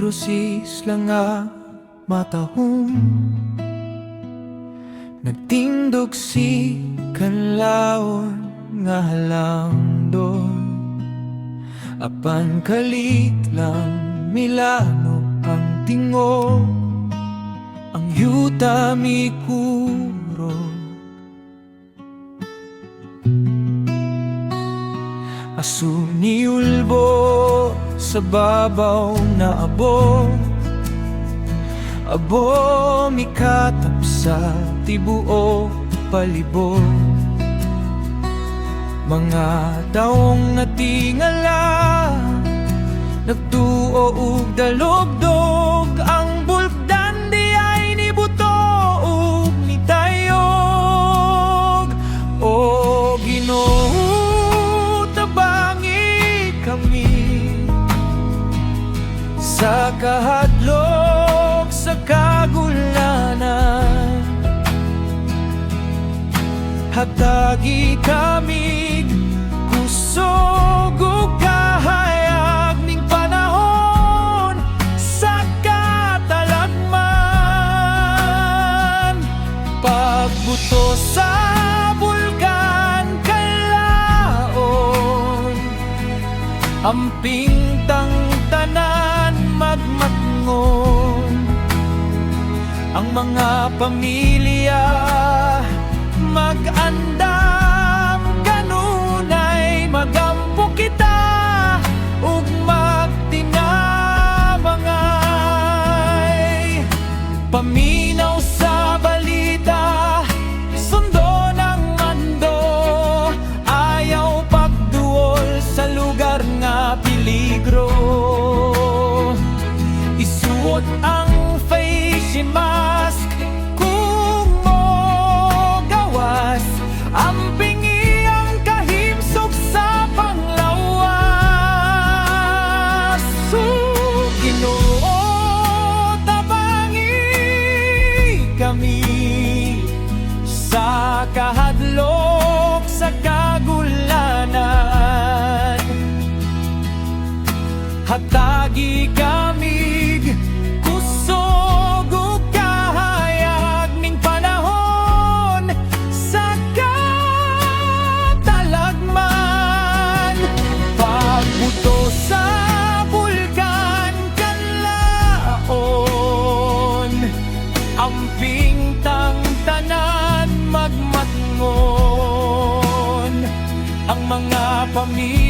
lusis lang nga matahong nagtindog si kanlaon nga halandon. Apan kalit lang milano ang tingog, ang yuta mi kuro. Asu ni ulbo sa babaw na abo, abo mikatap sa tibuok palibot. Mga taong natingala, nagtuo ug dalugdog, ang bulkdan di ay nibuto ug nitayog. O Ginoo, tabangi kami sa kahadlok sa kagulanan. Hatagi kamig kusog ug kahayag ning panahon sa katalagman. Pagbuto sa bulkan kalaon, amping tang tanan magmatngon. Ang mga pamilya mag-andam kanunay, magampo kita ug magtinabangay. Paminaw sa balita, sundo ng mando, ayaw pagduol sa lugar nga peligro. Isuot ang face mask amping iyang kahimsog sa panglawas. Ginoo, tabangi kami sa kahadlok sa kagulanan. Hatagi kamig kusog ug kahayag ning panahon sa katalagman. Pagbuto sa bulkan kanlaon, amping tang tanan magmatngon. Ang mga pamilya